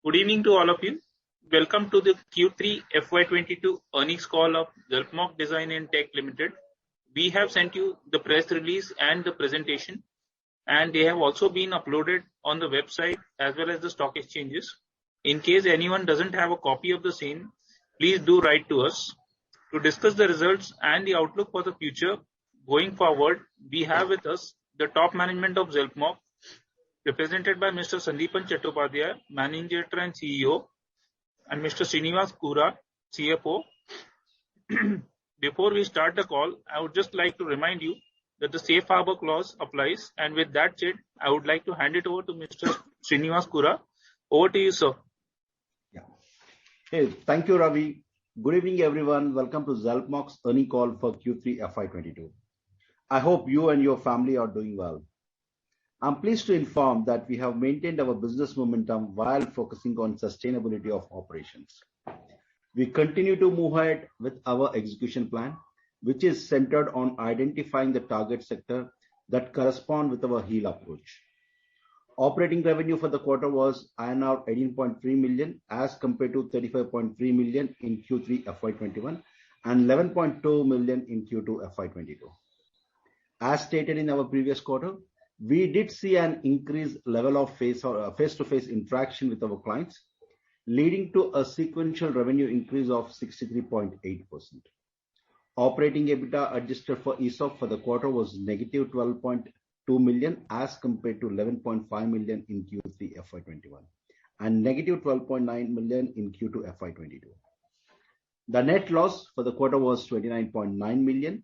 Good evening to all of you. Welcome to the Q3 FY22 earnings call of Xelpmoc Design and Tech Limited. We have sent you the press release and the presentation, and they have also been uploaded on the website as well as the stock exchanges. In case anyone doesn't have a copy of the same, please do write to us. To discuss the results and the outlook for the future going forward, we have with us the top management of Xelpmoc, represented by Mr. Sandeepan Chattopadhyay, Managing Director and CEO, and Mr. Srinivas Kura, CFO. Before we start the call, I would just like to remind you that the safe harbor clause applies, and with that said, I would like to hand it over to Mr. Srinivas Kura. Over to you, sir. Yeah. Hey, thank you, Ravi. Good evening, everyone. Welcome to Xelpmoc's earnings call for Q3 FY22. I hope you and your family are doing well. I'm pleased to inform that we have maintained our business momentum while focusing on sustainability of operations. We continue to move ahead with our execution plan, which is centered on identifying the target sector that correspond with our HEAL approach. Operating revenue for the quarter was INR 18.3 million as compared to 35.3 million in Q3 FY21 and 11.2 million in Q2 FY22. As stated in our previous quarter, we did see an increased level of face-to-face interaction with our clients, leading to a sequential revenue increase of 63.8%. Operating EBITDA adjusted for ESOP for the quarter was negative 12.2 million as compared to 11.5 million in Q3 FY21 and negative 12.9 million in Q2 FY22. The net loss for the quarter was 29.9 million,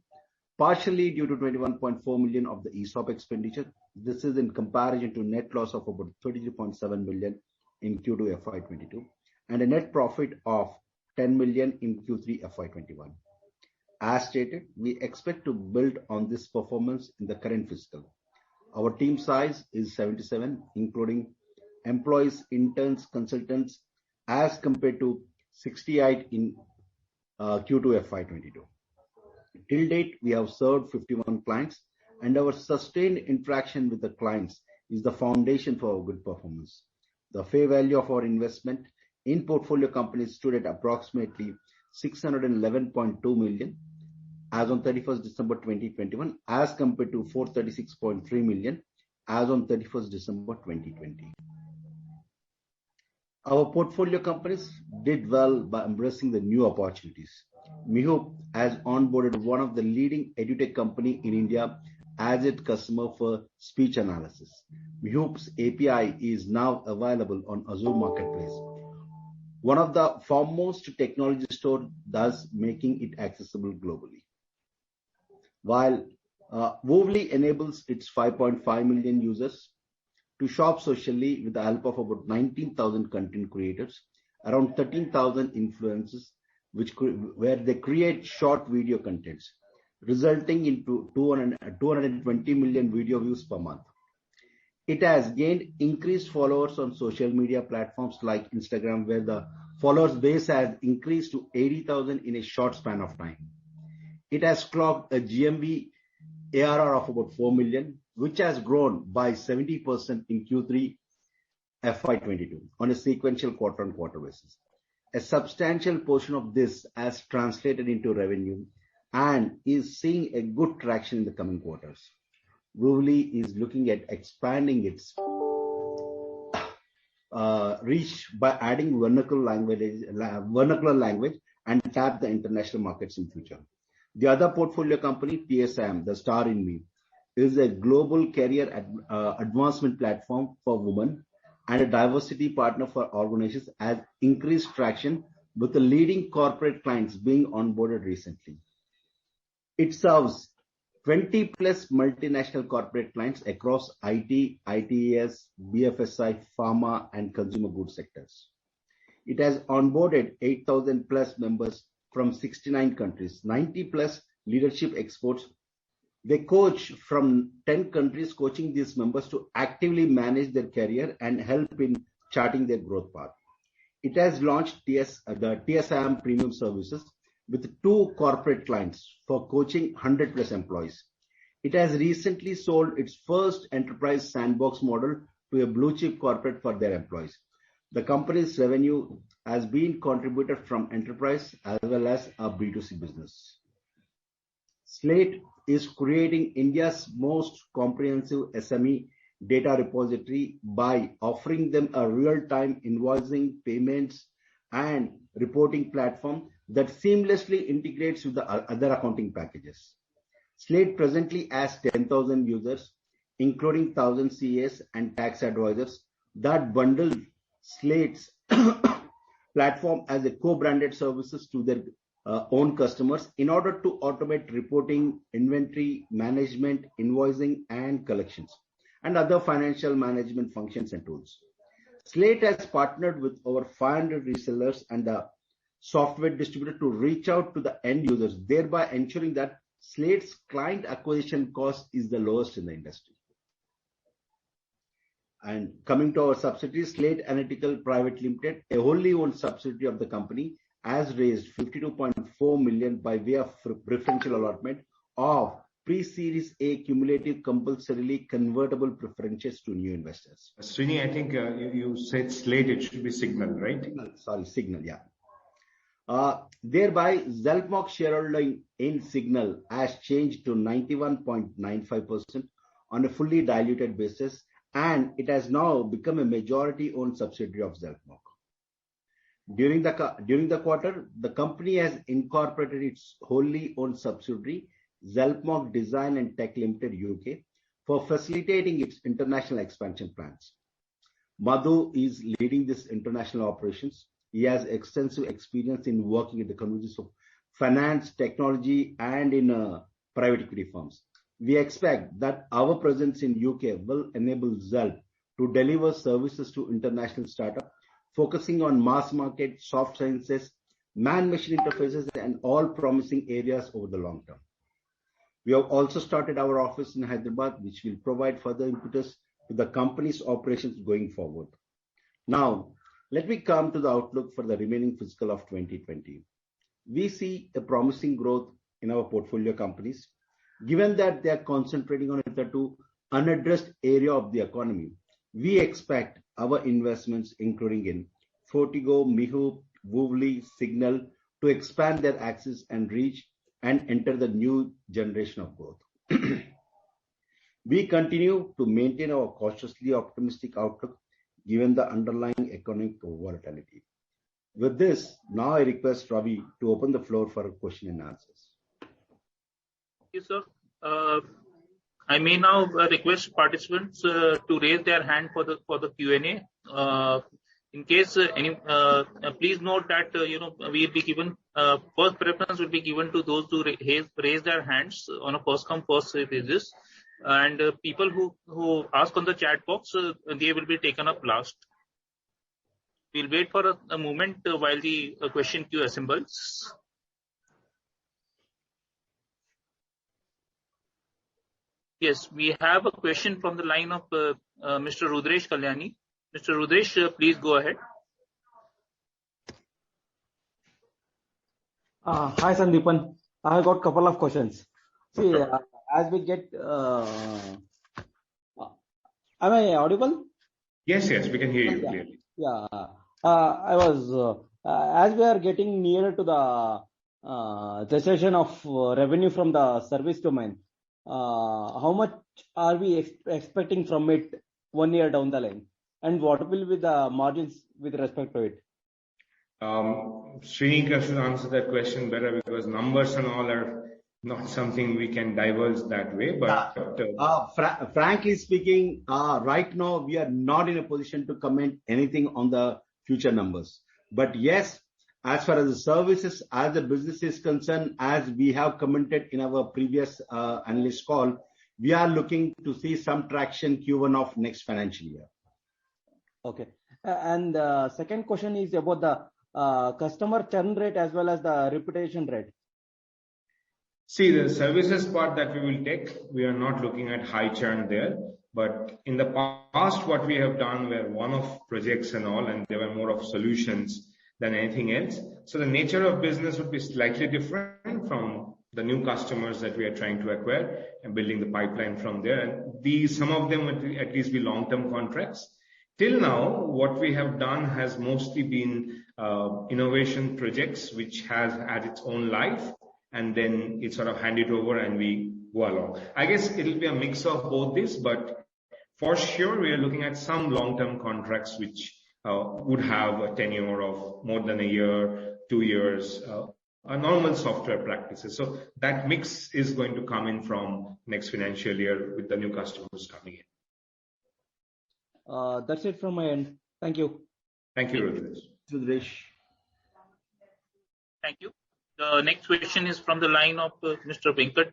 partially due to 21.4 million of the ESOP expenditure. This is in comparison to net loss of about 33.7 million in Q2 FY22 and a net profit of 10 million in Q3 FY21. As stated, we expect to build on this performance in the current fiscal. Our team size is 77, including employees, interns, consultants, as compared to 68 in Q2 FY22. Till date, we have served 51 clients, and our sustained interaction with the clients is the foundation for our good performance. The fair value of our investment in portfolio companies stood at approximately 611.2 million as on 31st December 2021, as compared to 436.3 million as on 31st December 2020. Our portfolio companies did well by embracing the new opportunities. Mihoop has onboarded one of the leading edutech company in India as its customer for speech analysis. Mihoop's API is now available on Azure Marketplace, one of the foremost technology stores, thus making it accessible globally. While Woovly enables its 5.5 million users to shop socially with the help of about 19,000 content creators, around 13,000 influencers, where they create short video contents, resulting into 220 million video views per month. It has gained increased followers on social media platforms like Instagram, where the followers base has increased to 80,000 in a short span of time. It has clocked a GMV ARR of about 4 million, which has grown by 70% in Q3 FY22 on a sequential quarter-on-quarter basis. A substantial portion of this has translated into revenue and is seeing a good traction in the coming quarters. Woovly is looking at expanding its reach by adding vernacular language and tap the international markets in future. The other portfolio company, TSM, the Star in Me, is a global career advancement platform for women and a diversity partner for organizations, has increased traction with the leading corporate clients being onboarded recently. It serves 20 plus multinational corporate clients across IT, ITES, BFSI, pharma, and consumer goods sectors. It has onboarded 8,000 plus members from 69 countries, 90 plus leadership experts. They coach from 10 countries, coaching these members to actively manage their career and help in charting their growth path. It has launched the TSM premium services with 2 corporate clients for coaching 100 plus employees. It has recently sold its first enterprise sandbox model to a blue chip corporate for their employees. The company's revenue has been contributed from enterprise as well as a B2C business. Slate is creating India's most comprehensive SME data repository by offering them a real-time invoicing, payments, and reporting platform that seamlessly integrates with the other accounting packages. Slate presently has 10,000 users, including 1,000 CAs and tax advisors that bundle Slate's platform as a co-branded services to their own customers in order to automate reporting, inventory management, invoicing, and collections, and other financial management functions and tools. Slate has partnered with over 500 resellers and the software distributor to reach out to the end users, thereby ensuring that Slate's client acquisition cost is the lowest in the industry. And coming to our subsidiary, Slate Analytical Private Limited, a wholly owned subsidiary of the company, has raised 52.4 million by way of preferential allotment of pre-series A cumulative compulsorily convertible preferences to new investors. Srini, I think you said Slate, it should be Signal, right? Signal, yeah. Thereby, Xelpmoc shareholding in Signal has changed to 91.95% on a fully diluted basis, and it has now become a majority-owned subsidiary of Xelpmoc. During the quarter, the company has incorporated its wholly owned subsidiary, Xelpmoc Design and Tech Limited UK, for facilitating its international expansion plans. Madhu is leading this international operations. He has extensive experience in working in the communities of finance, technology, and in private equity firms. We expect that our presence in UK will enable Xelp to deliver services to international startups, focusing on mass market, soft sciences, man-machine interfaces, and all promising areas over the long term. We have also started our office in Hyderabad, which will provide further impetus to the company's operations going forward. Now, let me come to the outlook for the remaining fiscal of 2020. We see a promising growth in our portfolio companies. Given that they are concentrating on the two unaddressed area of the economy, we expect our investments, including in Fortigo, Mihu, Woovly, Signal, to expand their access and reach and enter the new generation of growth. We continue to maintain our cautiously optimistic outlook given the underlying economic volatility. With this, now I request Ravi to open the floor for question and answers. Thank you, sir. I may now request participants to raise their hand for the Q&A. In case please note that we'll be given first preference will be given to those who raise their hands on a first come first serve basis, and people who ask on the chat box they will be taken up last. We'll wait for a moment while the question queue assembles. Yes, we have a question from the line of Mr. Rudresh Kalyani. Mr. Rudresh, please go ahead. Hi, Sandeepan. I have got a couple of questions. See, as we get, am I audible? Yes, we can hear you clearly. Yeah. I was, as we are getting nearer to the cessation of revenue from the service domain, how much are we expecting from it 1 year down the line? And what will be the margins with respect to it? Srini should answer that question better because numbers and all are not something we can divulge that way. But frankly speaking, right now we are not in a position to comment anything on the future numbers. But yes, as far as the services, as the business is concerned, as we have commented in our previous analyst call, we are looking to see some traction Q1 of next financial year. Okay. And second question is about the customer churn rate as well as the reputation rate. See, the services part that we will take, we are not looking at high churn there. But in the past, what we have done were one-off projects and all, and they were more of solutions than anything else. So the nature of business would be slightly different from the new customers that we are trying to acquire and building the pipeline from there. And some of them would at least be long-term contracts. Till now, what we have done has mostly been innovation projects, which has had its own life, and then it sort of hand it over and we go along. I guess it'll be a mix of both this, but for sure we are looking at some long-term contracts which would have a tenure of more than a year, 2 years, a normal software practices. So that mix is going to come in from next financial year with the new customers coming in. That's it from my end. Thank you. Thank you, Rudresh. Thank you. The next question is from the line of Mr. Venkat.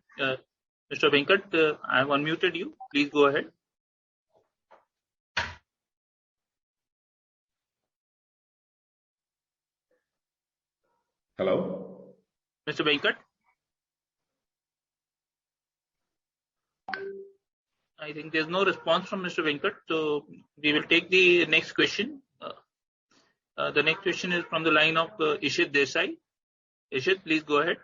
Mr. Venkat, I have unmuted you. Please go ahead. Hello? Mr. Venkat? I think there's no response from Mr. Venkat, so we will take the next question. The next question is from the line of Ishit Desai. Ishit, please go ahead.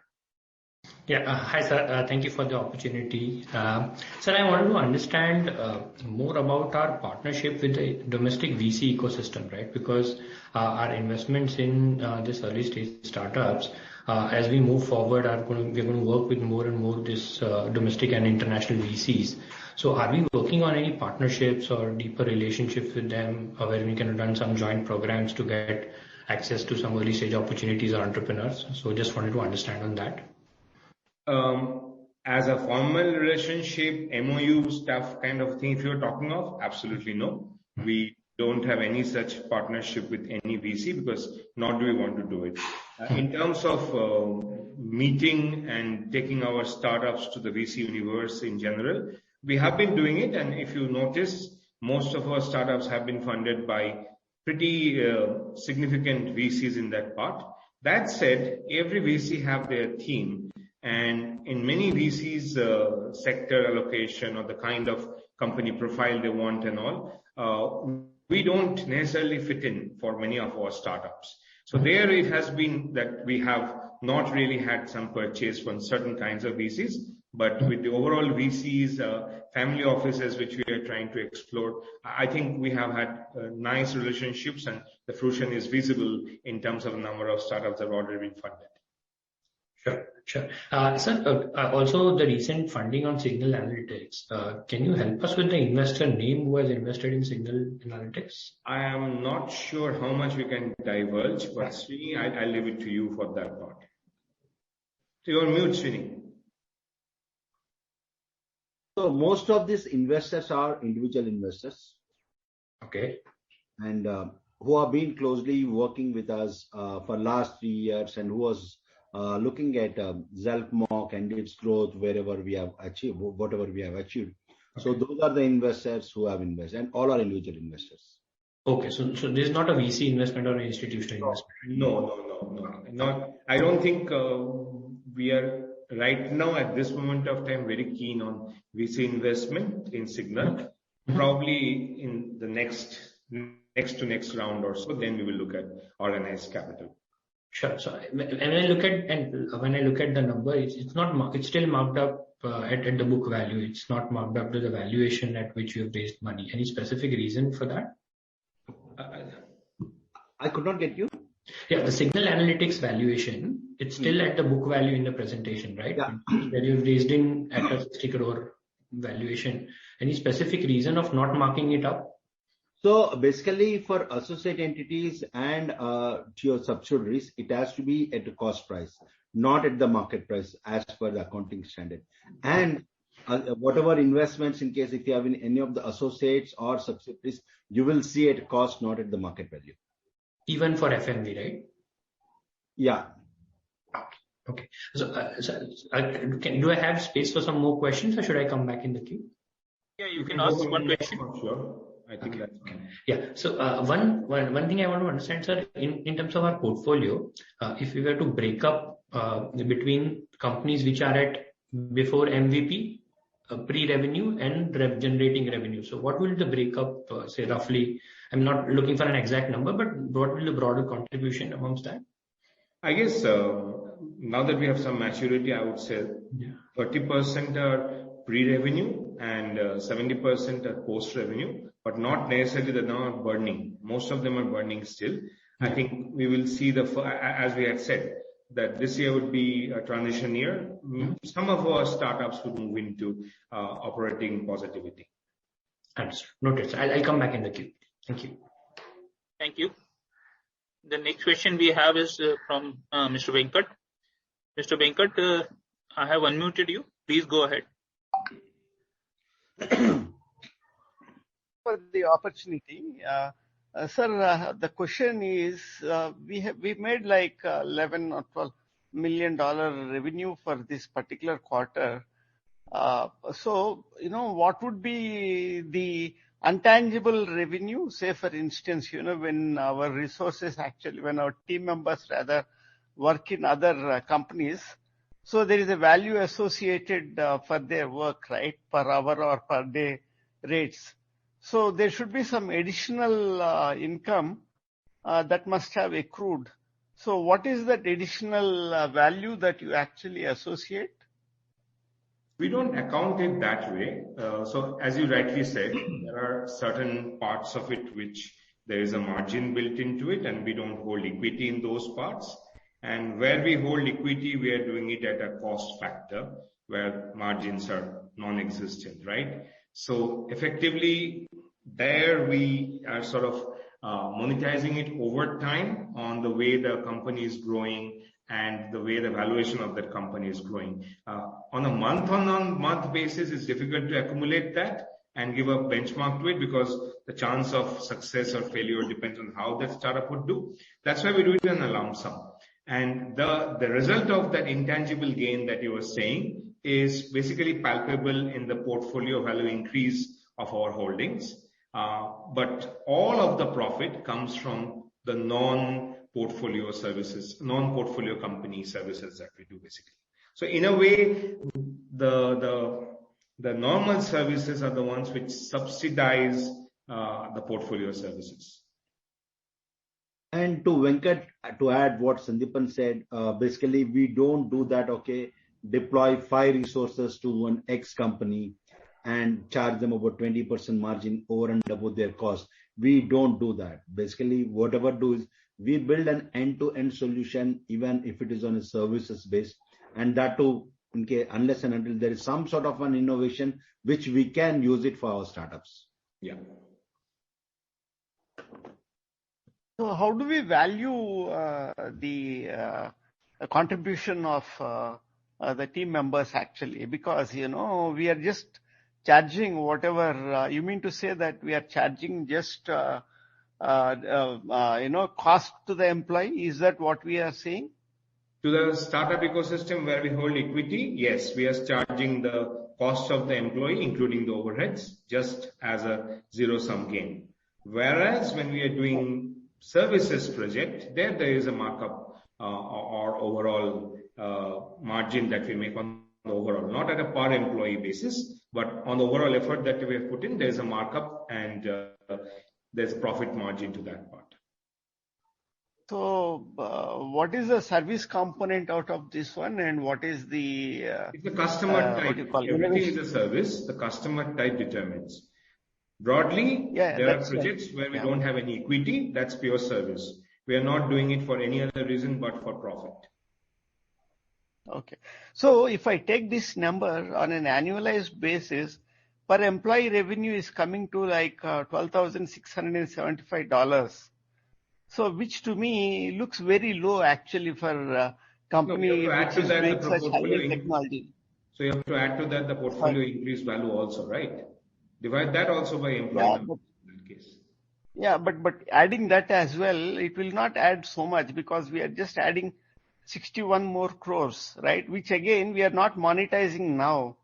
Yeah, hi sir. Thank you for the opportunity. Sir, I wanted to understand more about our partnership with the domestic VC ecosystem, right? Because our investments in this early stage startups, as we move forward, we're going to work with more and more this domestic and international VCs. So are we working on any partnerships or deeper relationships with them where we can run some joint programs to get access to some early stage opportunities or entrepreneurs? So just wanted to understand on that. As a formal relationship, MOU stuff kind of thing, if you're talking of, absolutely no. We don't have any such partnership with any VC because nor do we want to do it. In terms of meeting and taking our startups to the VC universe in general, we have been doing it, and if you notice, most of our startups have been funded by pretty significant VCs in that part. That said, every VC have their theme, and in many VCs sector allocation or the kind of company profile they want and all, we don't necessarily fit in for many of our startups. So there it has been that we have not really had some purchase from certain kinds of VCs, but with the overall VCs, family offices which we are trying to explore, I think we have had nice relationships, and the fruition is visible in terms of the number of startups that have already been funded. Sure. Sir, also the recent funding on Signal Analytics, can you help us with the investor name who has invested in Signal Analytics? I am not sure how much we can divulge, but Srini, I'll leave it to you for that part. So you're on mute, Srini. So most of these investors are individual investors. Okay. And who have been closely working with us for last 3 years, and who was looking at Xelpmoc and its growth wherever we have achieved, whatever we have achieved. Okay. So those are the investors who have invested, and all are individual investors. Okay, so this is not a VC investment or an institutional investment. No. I don't think we are right now at this moment of time very keen on VC investment in Signal. Okay. Probably in the next to next round or so, then we will look at organized capital. Sure. So when I look at the number, it's still marked up at the book value. It's not marked up to the valuation at which you have raised money. Any specific reason for that? I could not get you. Yeah, the Signal Analytics valuation, it's still at the book value in the presentation, right? Yeah. Where you've raised in at a 60 crore valuation. Any specific reason of not marking it up? So basically for associate entities and to your subsidiaries, it has to be at the cost price, not at the market price as per the accounting standard. And whatever investments, in case if you have in any of the associates or subsidiaries, you will see at cost, not at the market value. Even for FMV, right? Yeah. Okay. So, do I have space for some more questions, or should I come back in the queue? Yeah, you can ask one question. Sure. I think that's fine. Yeah. So one thing I want to understand, sir, in terms of our portfolio, if we were to break up between companies which are at before MVP, pre-revenue and generating revenue. So what will the breakup say roughly? I'm not looking for an exact number, but what will the broader contribution amongst that? I guess now that we have some maturity, I would say 30% are pre-revenue and 70% are post-revenue. but not necessarily that they're not burning. Most of them are burning still. I think we will see as we had said, that this year would be a transition year. Some of our startups would move into operating positivity. Understood. Noted. I'll come back in the queue. Thank you. Thank you. The next question we have is from Mr. Venkat. Mr. Venkat, I have unmuted you. Please go ahead. For the opportunity, sir, the question is, we made like $11 or $12 million revenue for this particular quarter. So, what would be the intangible revenue? Say, for instance, when our resources when our team members rather work in other companies, so there is a value associated for their work, right? Per hour or per day rates. So there should be some additional income that must have accrued. So what is that additional value that you actually associate? We don't account it that way. So as you rightly said, there are certain parts of it which there is a margin built into it, and we don't hold equity in those parts. And where we hold equity, we are doing it at a cost factor where margins are non-existent, right? So effectively, there we are sort of monetizing it over time on the way the company is growing and the way the valuation of that company is growing. On a month-on-month basis, it's difficult to accumulate that and give a benchmark to it because the chance of success or failure depends on how that startup would do. That's why we do it in a lump sum. And the result of that intangible gain that you were saying is basically palpable in the portfolio value increase of our holdings. But all of the profit comes from the non-portfolio company services that we do basically. So in a way, the normal services are the ones which subsidize the portfolio services. And to Venkat, to add what Sandeepan said, basically we don't do that, deploy 5 resources to an X company and charge them about 20% margin over and above their cost. We don't do that. Basically, whatever do is we build an end-to-end solution, even if it is on a services base, and that too, unless and until there is some sort of an innovation which we can use it for our startups. Yeah. So how do we value the contribution of the team members actually? Because, we are just charging whatever, you mean to say that we are charging just, cost to the employee? Is that what we are saying? To the startup ecosystem where we hold equity, yes, we are charging the cost of the employee, including the overheads, just as a zero-sum game. Whereas when we are doing services project, there is a markup or overall margin that we make on the overall, not at a per employee basis, but on the overall effort that we have put in, there is a markup and there's a profit margin to that part. So, what is the service component out of this one, and what is the? It's the customer type. Everything is a service. The customer type determines. Broadly, there are projects where we don't have any equity. That's pure service. We are not doing it for any other reason but for profit. Okay. So if I take this number on an annualized basis, per employee revenue is coming to like $12,675. So which to me looks very low actually for a company which is doing such high technology. So you have to add to that the portfolio increased value also, right? Divide that also by employee in that case. Yeah, but adding that as well, it will not add so much because we are just adding 61 more crores, right? Which again, we are not monetizing now.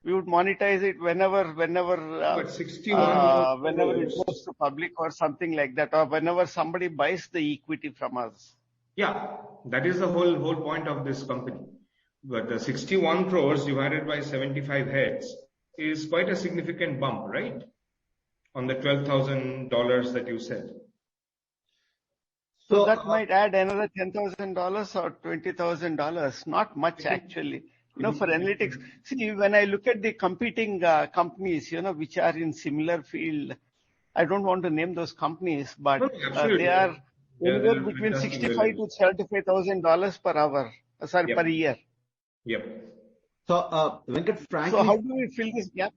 We would monetize it whenever but 61 whenever it goes to public or something like that, or whenever somebody buys the equity from us. Yeah, that is the whole point of this company. But the 61 crores divided by 75 heads is quite a significant bump, right? On the $12,000 that you said. So that might add another $10,000 or $20,000. Not much actually. For analytics. See, when I look at the competing companies, which are in similar field, I don't want to name those companies, but No, absolutely. they are They're anywhere between fantastic $65,000 to $75,000 per hour, Yep. per year. Yep. So, Venkat, So frankly, how do we fill this gap?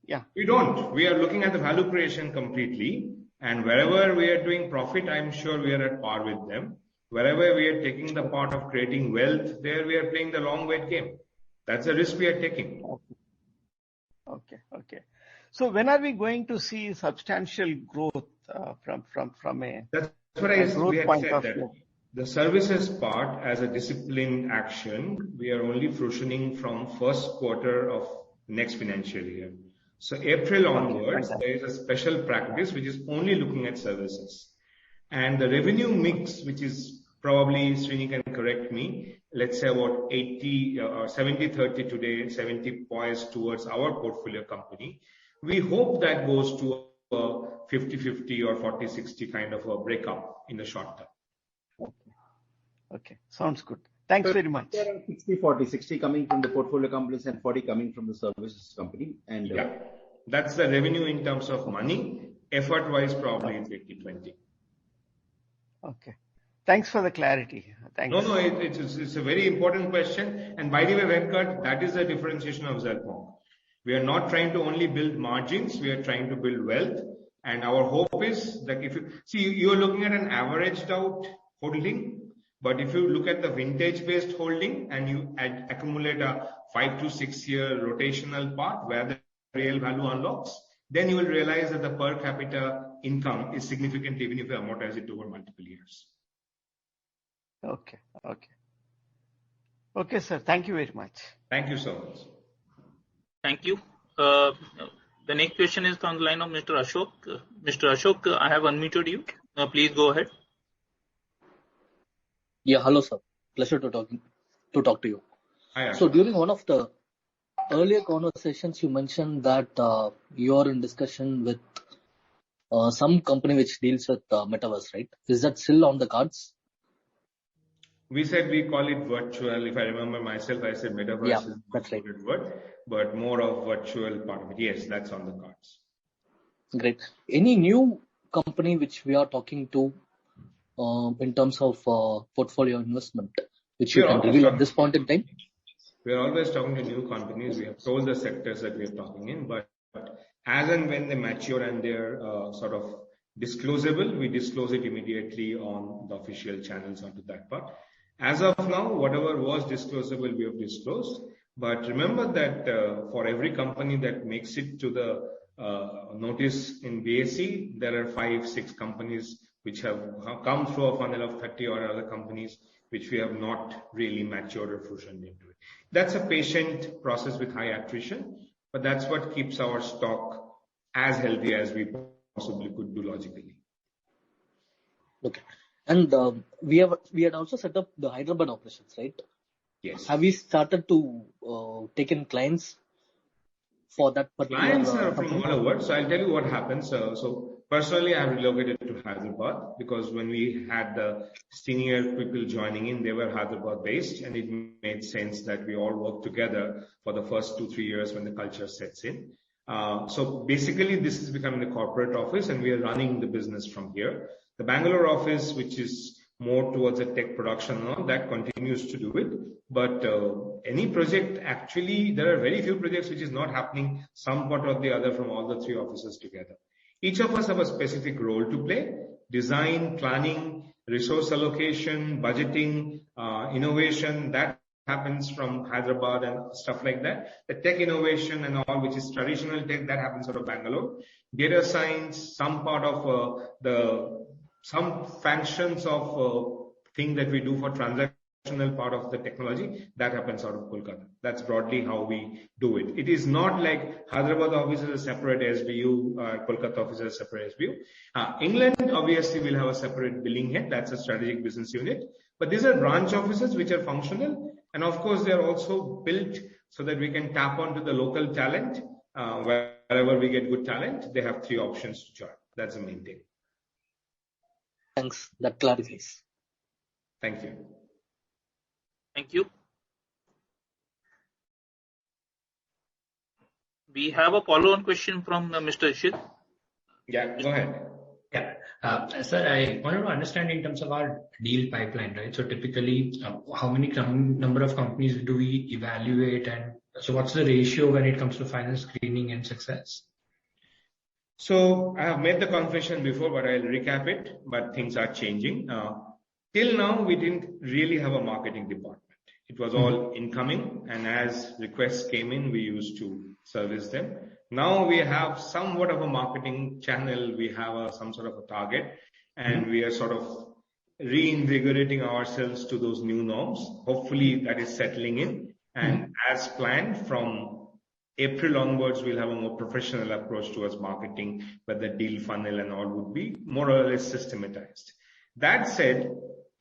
Yeah. We don't. We are looking at the value creation completely. And wherever we are doing profit, I'm sure we are at par with them. Wherever we are taking the part of creating wealth, there we are playing the long weight game. That's the risk we are taking. Okay. So when are we going to see substantial growth from a That's what we growth had point said, of that view? the services part as a disciplined action, we are only fruitioning from first quarter of next financial year. So April onwards, fantastic. there is a special practice which is only looking at services. And the revenue mix, which is probably, Srini can correct me, let's say about 80 or 70-30 today, 70 poised towards our portfolio company. We hope that goes to a 50-50 or 40-60 kind of a breakup in the short term. Okay. Sounds good. Thanks very much. 60-40, 60 coming from the portfolio companies and 40 coming from the services company. And yeah, that's the revenue in terms of money. Effort-wise, probably it's 80-20. Okay. Thanks for the clarity. Thanks. No, it's a very important question. And by the way, Venkat, that is the differentiation of Xelpmoc. We are not trying to only build margins, we are trying to build wealth. And our hope is that if you see, you're looking at an averaged out holding, but if you look at the vintage based holding and you accumulate a 5 to 6 year rotational part where the real value unlocks, then you will realize that the per capita income is significant even if you amortize it over multiple years. Okay, sir. Thank you very much. Thank you so much. Thank you. The next question is on the line of Mr. Ashok. Mr. Ashok, I have unmuted you. Please go ahead. Yeah, hello, sir. Pleasure to talk to you. Hi, so during one of the earlier conversations, you mentioned that you are in discussion with some company which deals with metaverse, right? Is that still on the cards? We said we call it virtual. If I remember myself, I said metaverse is that's right. Word, but more of virtual part of it. Yes, that's on the cards. Great. Any new company which we are talking to in terms of portfolio investment, which you can reveal at this point in time? We are always talking to new companies. We have told the sectors that we are talking in, but as and when they mature and they're sort of disclosable, we disclose it immediately on the official channels onto that part. As of now, whatever was disclosable, we have disclosed. But remember that for every company that makes it to the notice in BSE, there are 5-6 companies which have come through a funnel of 30 or other companies which we have not really matured or fruitioned into it. That's a patient process with high attrition, but that's what keeps our stock as healthy as we possibly could do logically. Okay. And we had also set up the Hyderabad operations, right? Yes. Have we started to take in clients for that particular? Clients are from all over. So I'll tell you what happens. So personally, I have relocated to Hyderabad because when we had the senior people joining in, they were Hyderabad based, and it made sense that we all work together for the first 2-3 years when the culture sets in. So basically, this is becoming the corporate office, and we are running the business from here. The Bangalore office, which is more towards a tech production now, that continues to do it. But any project, actually, there are very few projects which is not happening some part or the other from all the 3 offices together. Each of us have a specific role to play: design, planning, resource allocation, budgeting, innovation. That happens from Hyderabad and stuff like that. The tech innovation and all, which is traditional tech, that happens out of Bangalore. Data science, some part of some functions of thing that we do for transactional part of the technology, that happens out of Kolkata. That's broadly how we do it. It is not like Hyderabad office is a separate SBU, Kolkata office is a separate SBU. England obviously will have a separate billing head. That's a strategic business unit. But these are branch offices which are functional. And of course, they are also built so that we can tap onto the local talent. Wherever we get good talent, they have 3 options to join. That's the main thing. Thanks. That clarifies. Thank you. Thank you. We have a follow-on question from Mr. Ishit. Yeah, go ahead. Yeah. Sir, I wanted to understand in terms of our deal pipeline, right? So typically, how many number of companies do we evaluate, and so what's the ratio when it comes to final screening and success? So I have made the confession before, but I'll recap it. But things are changing. Till now, we didn't really have a marketing department. It was all incoming, and as requests came in, we used to service them. Now we have somewhat of a marketing channel. We have some sort of a target, and we are sort of reinvigorating ourselves to those new norms. Hopefully, that is settling in. And as planned, from April onwards, we'll have a more professional approach towards marketing, where the deal funnel and all would be more or less systematized. That said,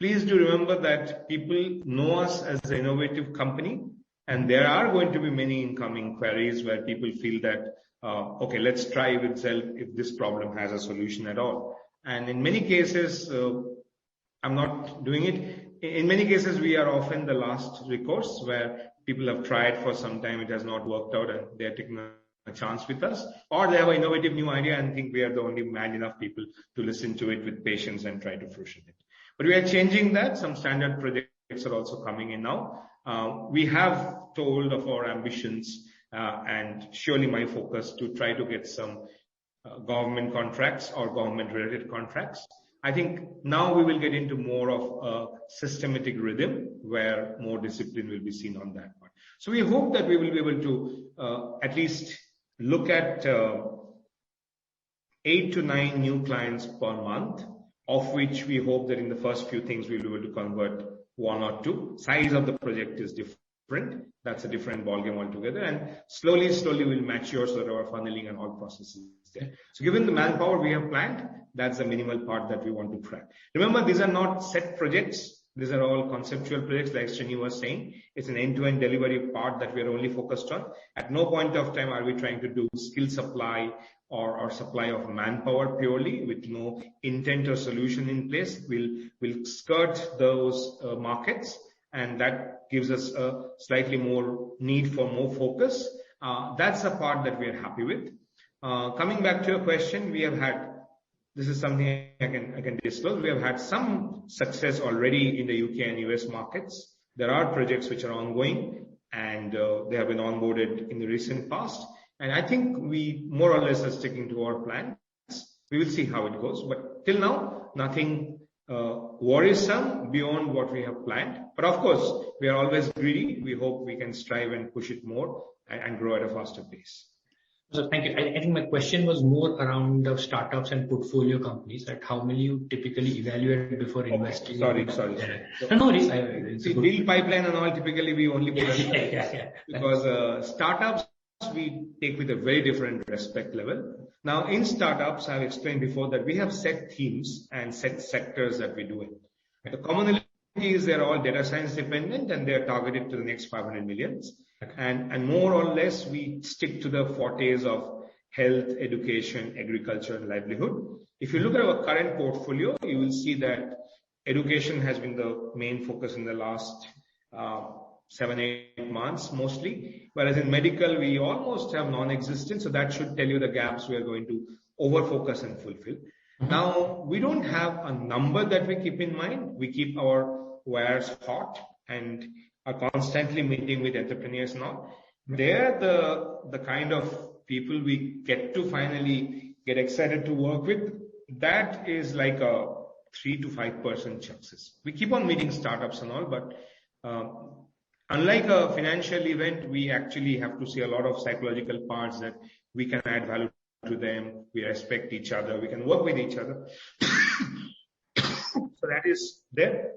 please do remember that people know us as an innovative company, and there are going to be many incoming queries where people feel that, okay, let's try with Xelp if this problem has a solution at all. And in many cases, I'm not doing it. In many cases, we are often the last recourse where people have tried for some time, it has not worked out, and they're taking a chance with us, or they have an innovative new idea and think we are the only mad enough people to listen to it with patience and try to fruition it. But we are changing that. Some standard projects are also coming in now. We have told of our ambitions, and surely my focus to try to get some government contracts or government-related contracts. I think now we will get into more of a systematic rhythm where more discipline will be seen on that part. So we hope that we will be able to at least look at 8 to 9 new clients per month, of which we hope that in the first few things we'll be able to convert 1 or 2. Size of the project is different. That's a different ballgame altogether. And slowly we'll mature so that our funneling and all processes there. So given the manpower we have planned, that's the minimal part that we want to track. Remember, these are not set projects. These are all conceptual projects, like Srini was saying. It's an end-to-end delivery part that we are only focused on. At no point of time are we trying to do skill supply or supply of manpower purely with no intent or solution in place. We'll skirt those markets, and that gives us a slightly more need for more focus. That's the part that we are happy with. Coming back to your question, we have had, this is something I can disclose. We have had some success already in the UK and US markets. There are projects which are ongoing, and they have been onboarded in the recent past. And I think we more or less are sticking to our plans. We will see how it goes. But till now, nothing worrisome beyond what we have planned. But of course, we are always greedy. We hope we can strive and push it more and grow at a faster pace. So thank you. I think my question was more around the startups and portfolio companies, right? How many you typically evaluate before investing? Sorry. No worries. See, deal pipeline and all, typically we only put because startups we take with a very different respect level. Now, in startups, I've explained before that we have set themes and set sectors that we do it. The commonality is they're all data science dependent, and they're targeted to the next 500 millions. Okay. And more or less, we stick to the fortes of health, education, agriculture, and livelihood. If you look at our current portfolio, you will see that education has been the main focus in the last 7-8 months mostly, whereas in medical we almost have non-existent, so that should tell you the gaps we are going to over-focus and fulfill. Now, we don't have a number that we keep in mind. We keep our wires hot and are constantly meeting with entrepreneurs and all. They're the kind of people we get to finally get excited to work with. That is like a 3 to 5% chances. We keep on meeting startups and all, but unlike a financial event, we actually have to see a lot of psychological parts that we can add value to them. We respect each other. We can work with each other. So that is there.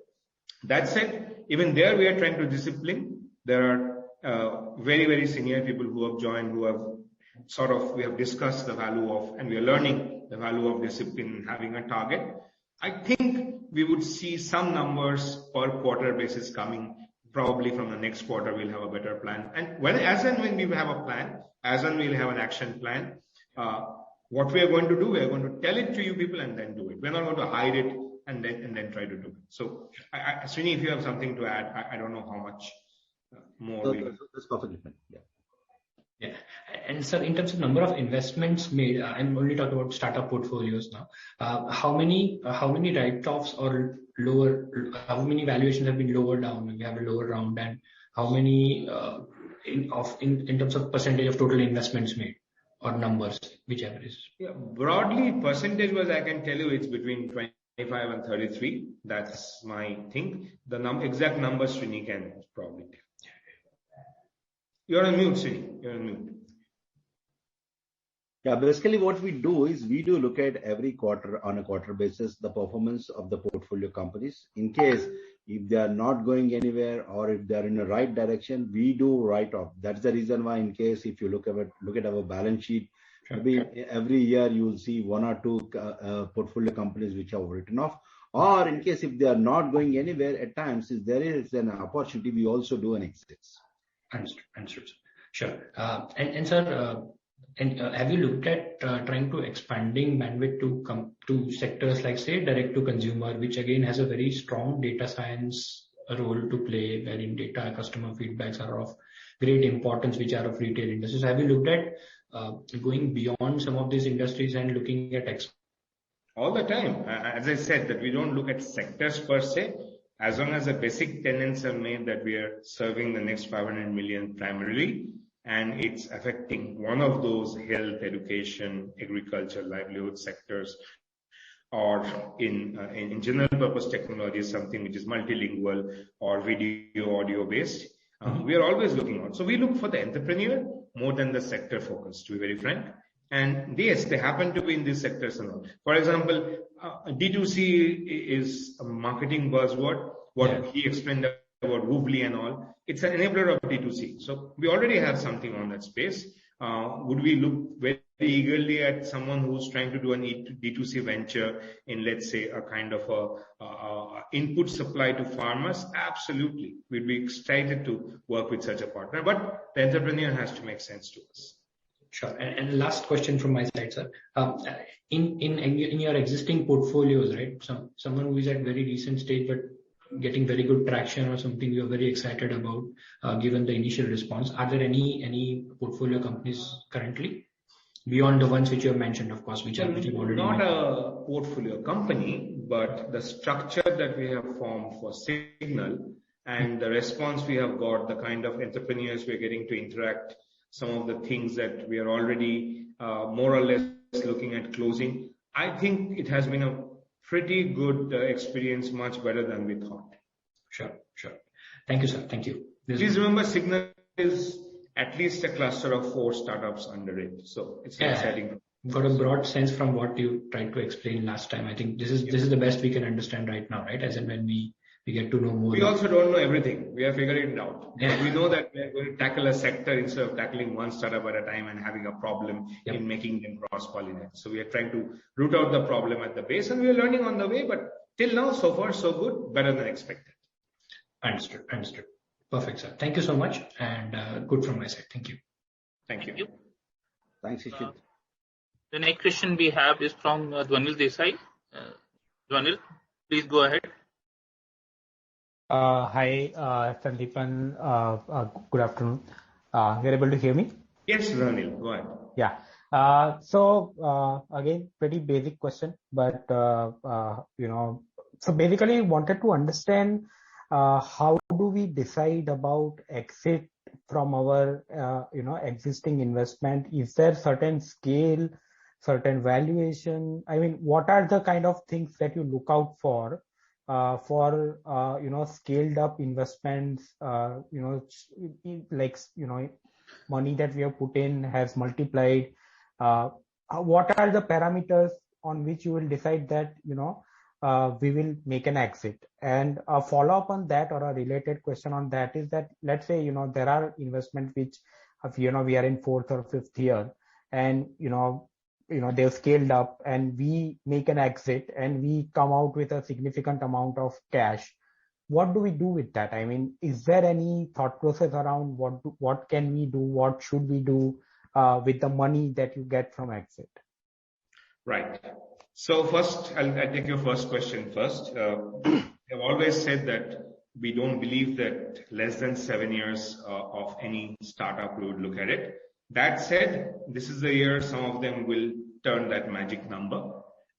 That said, even there we are trying to discipline. There are very, very senior people who have joined, who have we have discussed the value of, and we are learning the value of discipline and having a target. I think we would see some numbers per quarter basis coming. Probably from the next quarter, we'll have a better plan. And as and when we have a plan, as and we'll have an action plan, what we are going to do, we are going to tell it to you people and then do it. We're not going to hide it and then try to do it. So, Srini, if you have something to add, I don't know how much more. That's perfectly fine. Yeah. Yeah. And sir, in terms of number of investments made, I'm only talking about startup portfolios now. How many write-offs or how many valuations have been lower down when we have a lower round, and how many in terms of percentage of total investments made or numbers, whichever is. Yeah, broadly, percentage-wise, I can tell you it's between 25 and 33. That's my thing. The exact numbers Srini can probably tell. You're on mute, Srini. You're on mute. Yeah, basically what we do is we do look at every quarter on a quarter basis the performance of the portfolio companies. In case if they are not going anywhere or if they are in the right direction, we do write off. That's the reason why in case if you look at our balance sheet, maybe every year you will see one or two portfolio companies which are written off. Or in case if they are not going anywhere, at times if there is an opportunity, we also do an exit. Understood. Sure. And sir, have you looked at trying to expanding bandwidth to sectors like, say, direct to consumer, which again has a very strong data science role to play, wherein data customer feedbacks are of great importance, which are of retail industries. Have you looked at going beyond some of these industries and looking at all the time? As I said, that we don't look at sectors per se. As long as the basic tenets are made that we are serving the next 500 million primarily, and it's affecting one of those health, education, agriculture, livelihood sectors, or in general purpose technology, something which is multilingual or video, audio based. We are always looking on. So we look for the entrepreneur more than the sector focus, to be very frank. And yes, they happen to be in these sectors and all. For example, D2C is a marketing buzzword. What he explained about Woobly and all, it's an enabler of D2C. So we already have something on that space. Would we look very eagerly at someone who's trying to do an D2C venture in, let's say, a kind of a input supply to farmers? Absolutely. We'd be excited to work with such a partner, but the entrepreneur has to make sense to us. Sure. And last question from my side, sir. In your existing portfolios, right? Someone who is at very recent stage but getting very good traction or something you're very excited about, given the initial response. Are there any portfolio companies currently beyond the ones which you have mentioned, of course, which you've already not mentioned? A portfolio company, but the structure that we have formed for Signal and the response we have got, the kind of entrepreneurs we're getting to interact, some of the things that we are already more or less looking at closing. I think it has been a pretty good experience, much better than we thought. Sure. Thank you, sir. Thank you. Please remember, Signal is at least a cluster of 4 startups under it. So it's exciting. Got a broad sense from what you tried to explain last time. I think this is the best we can understand right now, right? As in when we get to know more. We also don't know everything. We are figuring it out. Yeah. We know that we are going to tackle a sector instead of tackling one startup at a time and having a problem in making them cross-pollinate. So we are trying to root out the problem at the base, and we are learning on the way, but till now, so far, so good, better than expected. Understood. Perfect, sir. Thank you so much, and good from my side. Thank you. Thank you. Thanks, Ishit. The next question we have is from Dwanil Desai. Dwanil, please go ahead. Hi, Sandeepan. Good afternoon. You're able to hear me? Yes, Dwanil, go ahead. Yeah. So again, pretty basic question, but so basically wanted to understand how do we decide about exit from our existing investment? Is there certain scale, certain valuation? I mean, what are the kind of things that you look out for scaled up investments? Money that we have put in has multiplied. What are the parameters on which you will decide that we will make an exit? And a follow up on that, or a related question on that, is that let's say there are investments which we are in 4th or 5th year, and they've scaled up, and we make an exit and we come out with a significant amount of cash. What do we do with that? I mean, is there any thought process around what can we do, what should we do with the money that you get from exit? Right. So first, I'll take your first question first. I've always said that we don't believe that less than 7 years of any startup we would look at it. That said, this is the year some of them will turn that magic number,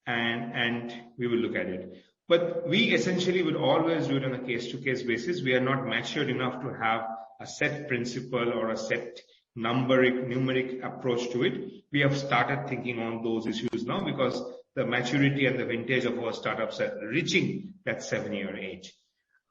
and we will look at it. But we essentially would always do it on a case-to-case basis. We are not matured enough to have a set principle or a set numeric approach to it. We have started thinking on those issues now because the maturity and the vintage of our startups are reaching that 7-year age.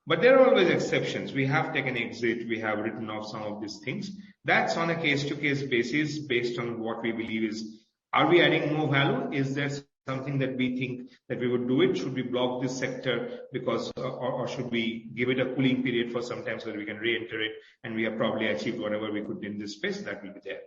But there are always exceptions. We have taken exit. We have written off some of these things. That's on a case-to-case basis based on what we believe is, are we adding more value? Is there something that we think that we would do it? Should we block this sector because, or should we give it a cooling period for some time so that we can re-enter it and we have probably achieved whatever we could in this space? That will be there.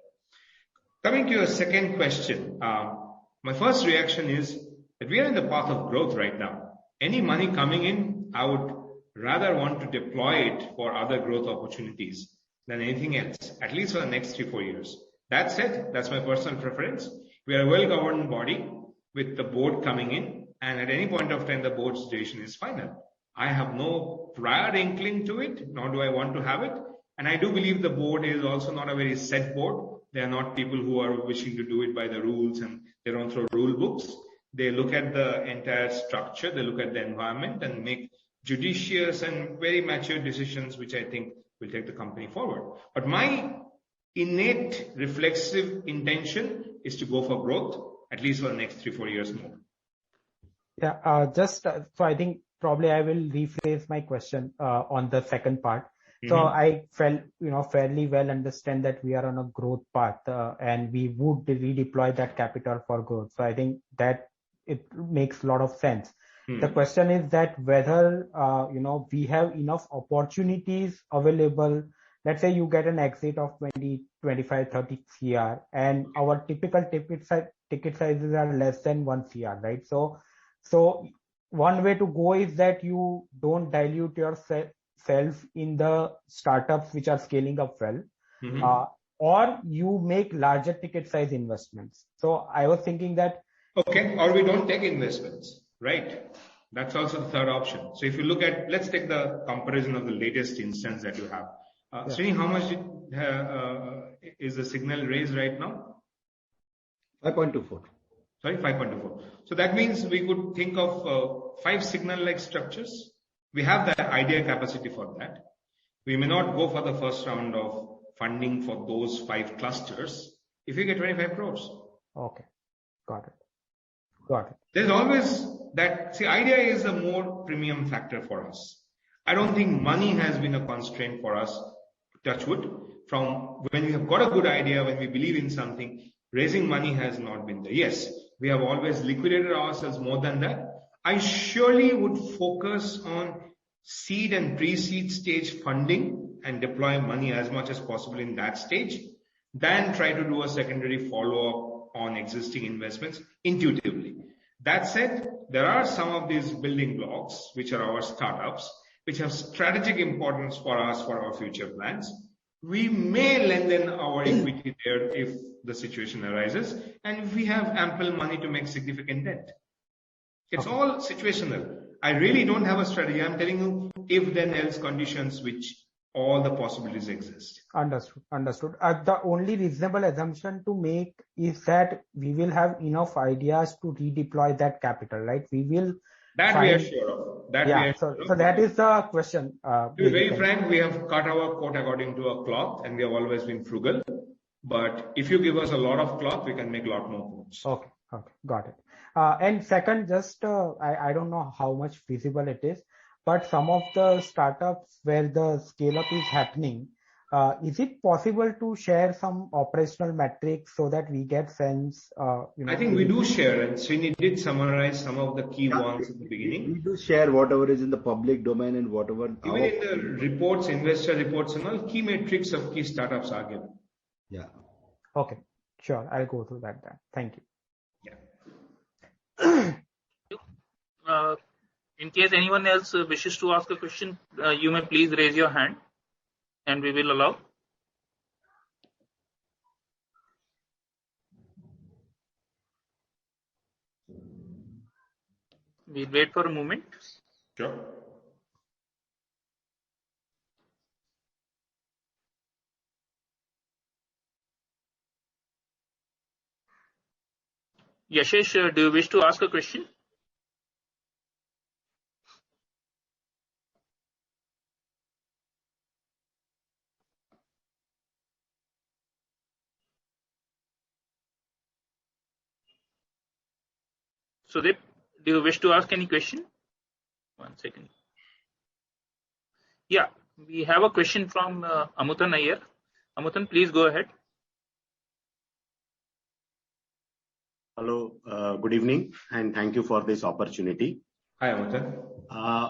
Coming to your second question, my first reaction is that we are in the path of growth right now. Any money coming in, I would rather want to deploy it for other growth opportunities than anything else, at least for the next 3-4 years. That said, that's my personal preference. We are a well-governed body with the board coming in, and at any point of time, the board's decision is final. I have no prior inkling to it, nor do I want to have it. And I do believe the board is also not a very set board. They are not people who are wishing to do it by the rules and they don't throw rule books. They look at the entire structure, they look at the environment and make judicious and very mature decisions, which I think will take the company forward. But my innate reflexive intention is to go for growth, at least for the next 3-4 years more. Yeah, so I think probably I will rephrase my question on the second part. So I felt, fairly well understand that we are on a growth path and we would redeploy that capital for growth. So I think that it makes a lot of sense. The question is that whether, we have enough opportunities available. Let's say you get an exit of 20, 25, 30 CR and our typical ticket sizes are less than 1 CR, right? So one way to go is that you don't dilute yourself in the startups which are scaling up well, or you make larger ticket size investments. So I was thinking that. Okay, or we don't take investments, right? That's also the third option. So if you look at, let's take the comparison of the latest instance that you have. Srini, how much is the signal raised right now? 5.24. Sorry, 5.24. So that means we could think of 5 signal-like structures. We have the idea capacity for that. We may not go for the first round of funding for those 5 clusters if we get 25 crores. Okay, got it. There's always that. See, idea is a more premium factor for us. I don't think money has been a constraint for us, touch wood. From when we have got a good idea, when we believe in something, raising money has not been there. Yes, we have always liquidated ourselves more than that. I surely would focus on seed and pre-seed stage funding and deploy money as much as possible in that stage than try to do a secondary follow-up on existing investments intuitively. That said, there are some of these building blocks, which are our startups, which have strategic importance for us for our future plans. We may lend in our equity there if the situation arises, and if we have ample money to make significant debt. It's all situational. I really don't have a strategy. I'm telling you if then else conditions which all the possibilities exist. Understood. The only reasonable assumption to make is that we will have enough ideas to redeploy that capital, right? We will. That we are sure of. So that is the question. To be very frank, we have cut our coat according to a cloth and we have always been frugal. But if you give us a lot of cloth, we can make a lot more coats. Okay, got it. And second, just I don't know how much feasible it is, but some of the startups where the scale up is happening, is it possible to share some operational metrics so that we get sense? I think we do share, and Srini did summarize some of the key ones at the beginning. We do share whatever is in the public domain and whatever. Even in the reports, investor reports and all, key metrics of key startups are given. Yeah. Okay, sure. I'll go through that then. Thank you. In case anyone else wishes to ask a question, you may please raise your hand and we will allow. We'll wait for a moment. Sure. Yashish, do you wish to ask a question? Sudip, do you wish to ask any question? 1 second. Yeah, we have a question from Amutan Iyer. Amutan, please go ahead. Hello, good evening, and thank you for this opportunity. Hi, Amutan.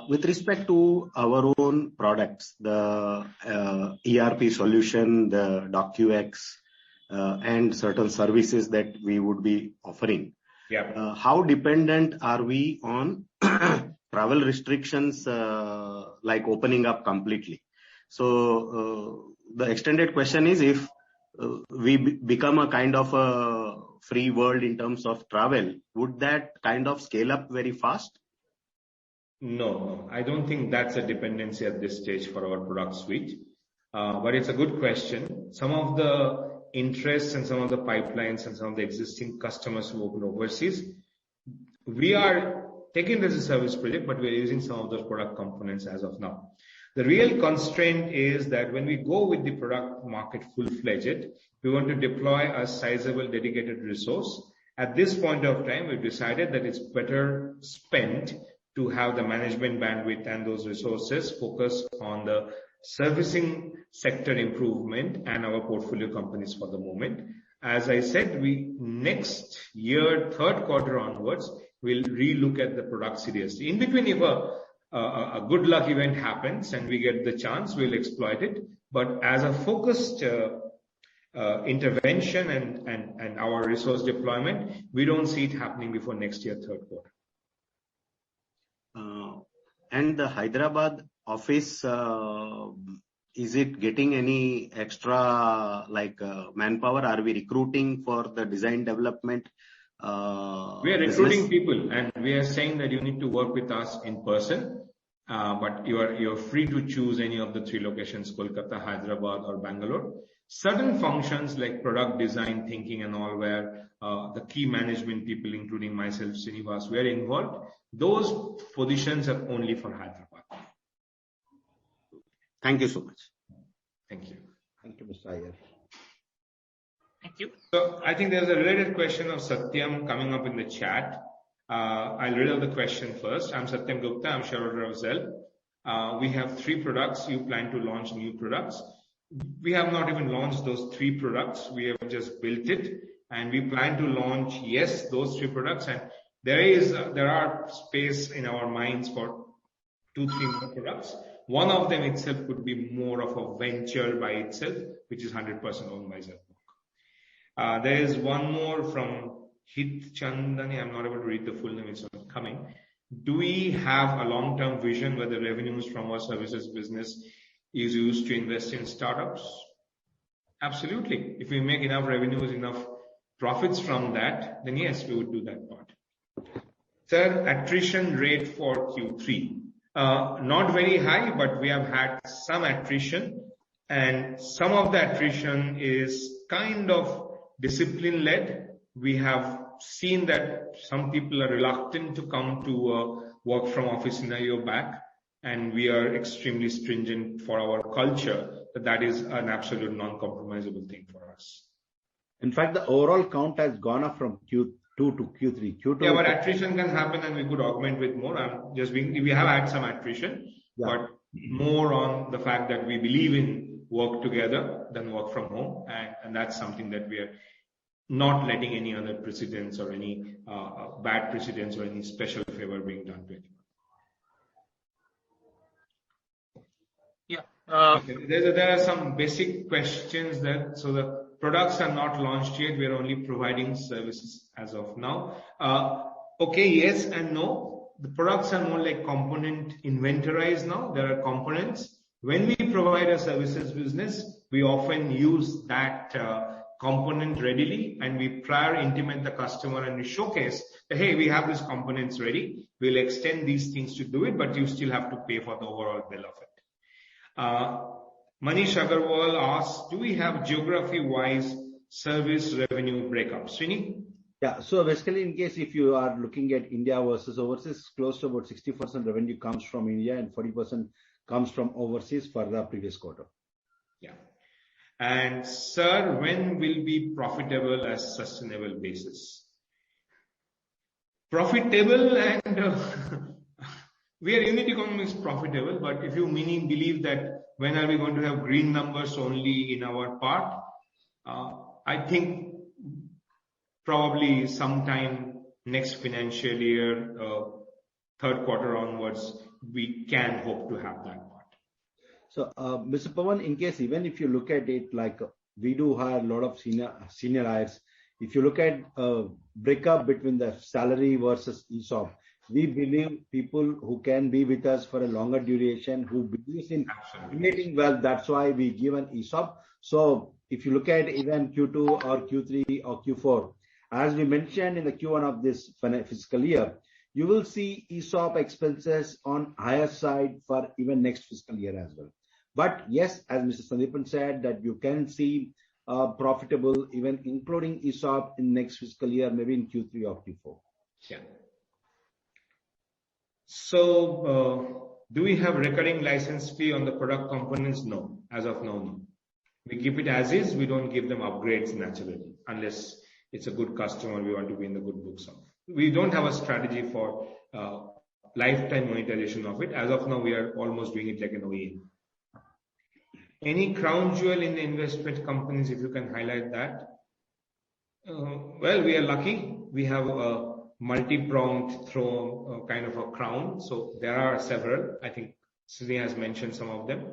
With respect to our own products, the ERP solution, the DocUX, and certain services that we would be offering, how dependent are we on travel restrictions like opening up completely? So the extended question is, if we become a kind of a free world in terms of travel, would that kind of scale up very fast? No, I don't think that's a dependency at this stage for our product suite. But it's a good question. Some of the interests and some of the pipelines and some of the existing customers who open overseas, we are taking this as a service project, but we're using some of those product components as of now. The real constraint is that when we go with the product market full-fledged, we want to deploy a sizable dedicated resource. At this point of time, we've decided that it's better spent to have the management bandwidth and those resources focus on the servicing sector improvement and our portfolio companies for the moment. As I said, we next year, third quarter onwards, we'll relook at the product seriously. In between, if a good luck event happens and we get the chance, we'll exploit it. But as a focused intervention and our resource deployment, we don't see it happening before next year, third quarter. And the Hyderabad office, is it getting any extra manpower? Are we recruiting for the design development? We are recruiting people, and we are saying that you need to work with us in person. But you're free to choose any of the 3 locations, Kolkata, Hyderabad, or Bangalore. Certain functions like product design thinking and all, where the key management people, including myself, Srinivas, we are involved. Those positions are only for Hyderabad. Thank you so much. Thank you. Thank you, Mr. Iyer. Thank you. So I think there's a related question of Satyam coming up in the chat. I'll read out the question first. I'm Satyam Gupta. I'm shareholder of Xelp. We have 3 products. You plan to launch new products. We have not even launched those 3 products. We have just built it, and we plan to launch, yes, those 3 products. And there are space in our minds for 2-3 more products. One of them itself could be more of a venture by itself, which is 100% owned by Xelpmoc. There is one more from Hit Chandani. I'm not able to read the full name, it's not coming. Do we have a long-term vision where the revenues from our services business is used to invest in startups? Absolutely. If we make enough revenues, enough profits from that, then yes, we would do that part. Sir, attrition rate for Q3. Not very high, but we have had some attrition, and some of the attrition is kind of discipline-led. We have seen that some people are reluctant to come to work from office scenario back, and we are extremely stringent for our culture that is an absolute non-compromisable thing for us. In fact, the overall count has gone up from Q2 to Q3. Yeah, but attrition can happen and we could augment with more. We have had some attrition, but more on the fact that we believe in work together than work from home. And that's something that we are not letting any other precedents or any bad precedents or any special favor being done to anyone. Okay. There are some basic questions there. So the products are not launched yet. We are only providing services as of now. Okay, yes and no. The products are more like component inventorized now. There are components. When we provide a services business, we often use that component readily, and we prior intimate the customer and we showcase that, hey, we have these components ready. We'll extend these things to do it, but you still have to pay for the overall bill of it. Manish Agarwal asks, do we have geography-wise service revenue breakup? Srini? Yeah. So basically, in case if you are looking at India versus overseas, close to about 60% revenue comes from India and 40% comes from overseas for the previous quarter. Yeah. And sir, when will be profitable as sustainable basis? Profitable and we are unit economics profitable, but if you believe that when are we going to have green numbers only in our part, I think probably sometime next financial year, third quarter onwards, we can hope to have that part. So, Mr. Pawan, in case even if you look at it, like we do hire a lot of senior hires. If you look at breakup between the salary versus ESOP, we believe people who can be with us for a longer duration, who believes in creating wealth, that's why we give an ESOP. So if you look at even Q2 or Q3 or Q4, as we mentioned in the Q1 of this fiscal year, you will see ESOP expenses on higher side for even next fiscal year as well. But yes, as Mr. Sandeepan said, that you can see profitable even including ESOP in next fiscal year, maybe in Q3 or Q4. Yeah. So, do we have recurring license fee on the product components? No. As of now, no. We keep it as is. We don't give them upgrades naturally, unless it's a good customer we want to be in the good books of. We don't have a strategy for lifetime monetization of it. As of now, we are almost doing it like an OEM. Any crown jewel in the investment companies, if you can highlight that? Well, we are lucky. We have a multi-pronged thrown kind of a crown. So there are several. I think Srini has mentioned some of them.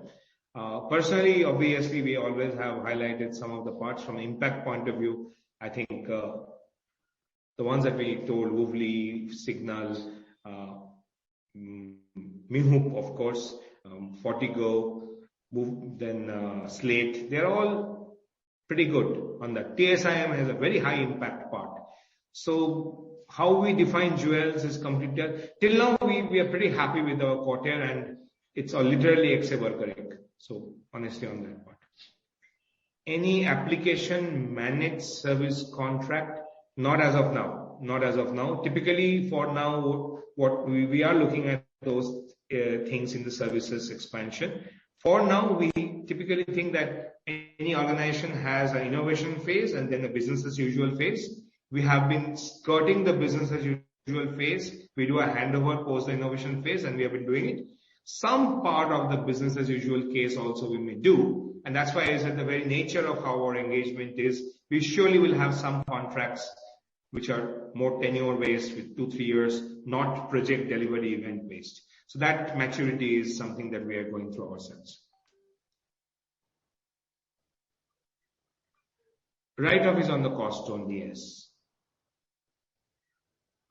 Personally, obviously, we always have highlighted some of the parts from impact point of view. I think the ones that we told, Woovly, Signal, Minhoop, of course, Fortigo, then Slate, they're all pretty good on that. TSIM has a very high impact part. So how we define jewels is completely, till now we are pretty happy with our quarter, and it's literally except correct. So honestly on that part. Any application managed service contract? Not as of now. Not as of now. Typically for now, what we are looking at those things in the services expansion. For now, we typically think that any organization has an innovation phase and then a business as usual phase. We have been skirting the business as usual phase. We do a handover post the innovation phase, and we have been doing it. Some part of the business as usual case also we may do. And that's why I said the very nature of how our engagement is, we surely will have some contracts which are more tenure based with 2-3 years, not project delivery event based. So that maturity is something that we are going through ourselves. Write-off is on the cost only, yes.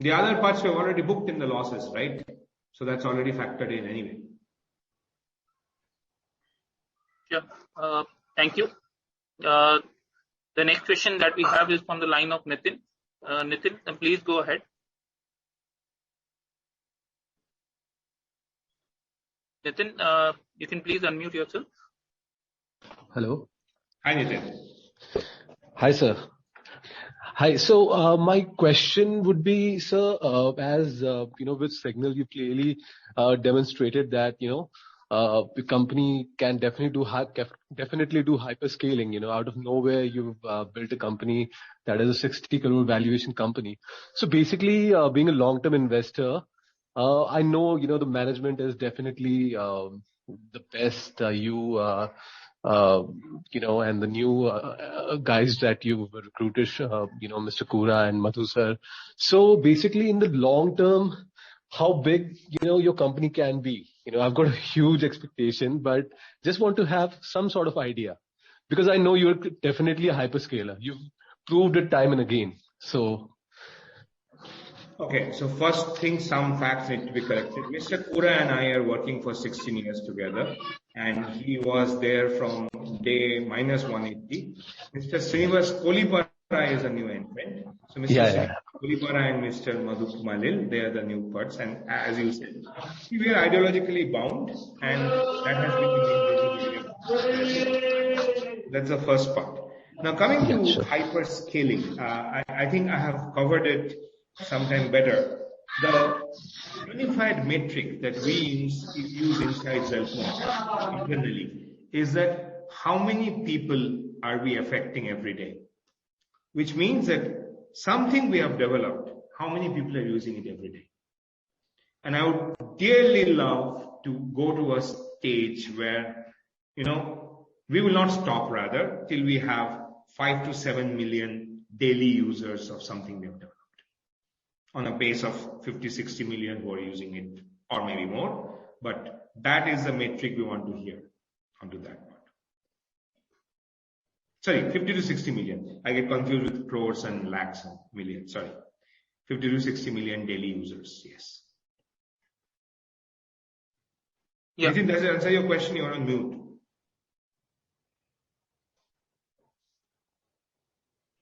The other parts we have already booked in the losses, right? So that's already factored in anyway. Yeah. Thank you. The next question that we have is from the line of Nitin. Nitin, please go ahead. Nitin, you can please unmute yourself. Hello. Hi, Nitin. Hi, sir. Hi. So my question would be, sir, as with Signal, you clearly demonstrated that the company can definitely do hyperscaling. Out of nowhere, you've built a company that is a 60 crore valuation company. So basically, being a long-term investor, I know the management is definitely the best. And the new guys that you've recruited, Mr. Kura and Madhu sir. So basically, in the long term, how big your company can be. I've got a huge expectation, but just want to have some sort of idea, because I know you're definitely a hyperscaler. You've proved it time and again. So. Okay, so first thing, some facts need to be corrected. Mr. Kura and I are working for 16 years together, and he was there from day -180. Mr. Srinivas Kolipara is a new entrant. So Mr. Kolipara and Mr. Madhu Malil, they are the new parts. And as you said, we are ideologically bound, and that has been the main reason. That's the first part. Now coming to hyperscaling, I think I have covered it sometime better. The unified metric that we use inside Xelpmoc internally is that how many people are we affecting every day? Which means that something we have developed, how many people are using it every day? And I would dearly love to go to a stage where, we will not stop rather till we have 5 to 7 million daily users of something we have developed on a base of 50, 60 million who are using it, or maybe more. But that is the metric we want to hear onto that part. Sorry, 50 to 60 million. I get confused with crores and lakhs and millions. Sorry. 50 to 60 million daily users. Yes. Yeah. Nitin, does it answer your question? You're on mute.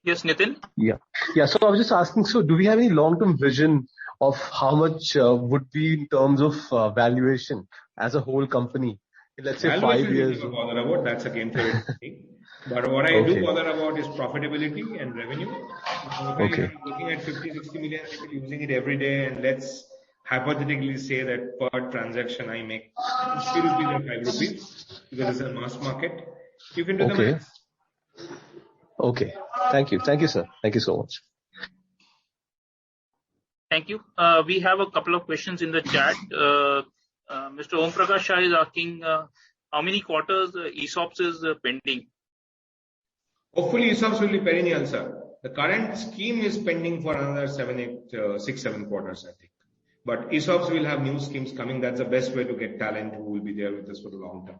Yes, Nitin? Yeah. So I was just asking, so do we have any long-term vision of how much would be in terms of valuation as a whole company? Let's say 5 years. I never bother about. That's again for thing. But what I do bother about is profitability and revenue. If I'm looking at 50, 60 million people using it every day, and let's hypothetically say that per transaction I make 50 rupees or 5 rupees because it's a mass market, you can do the math. Okay. Thank you, sir. Thank you so much. Thank you. We have a couple of questions in the chat. Mr. Om Prakash Shah is asking how many quarters ESOPs is pending? Hopefully ESOPs will be perennial, sir. The current scheme is pending for another 6, 7 quarters, I think. But ESOPs will have new schemes coming. That's the best way to get talent who will be there with us for the long term.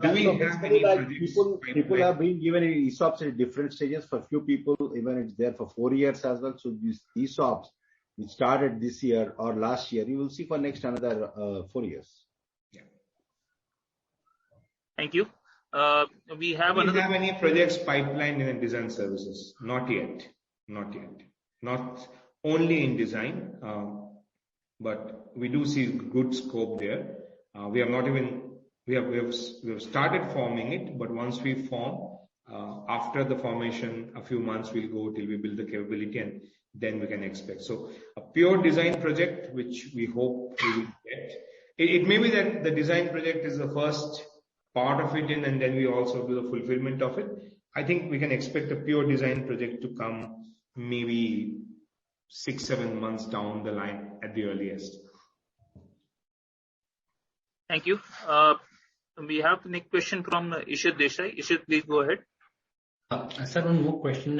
Do we have any people have been given ESOPs at different stages. For few people, even it's there for 4 years as well. So these ESOPs, which started this year or last year, you will see for next another 4 years. Yeah. Thank you. We have any projects pipeline in design services? Not yet. Not only in design, but we do see good scope there. We have started forming it, but once we form, after the formation, a few months will go till we build the capability, and then we can expect. So a pure design project, which we hope we will get. It may be that the design project is the first part of it, and then we also do the fulfillment of it. I think we can expect a pure design project to come maybe 6, 7 months down the line at the earliest. Thank you. We have the next question from Ishit Desai. Ishit, please go ahead. Sir, one more question.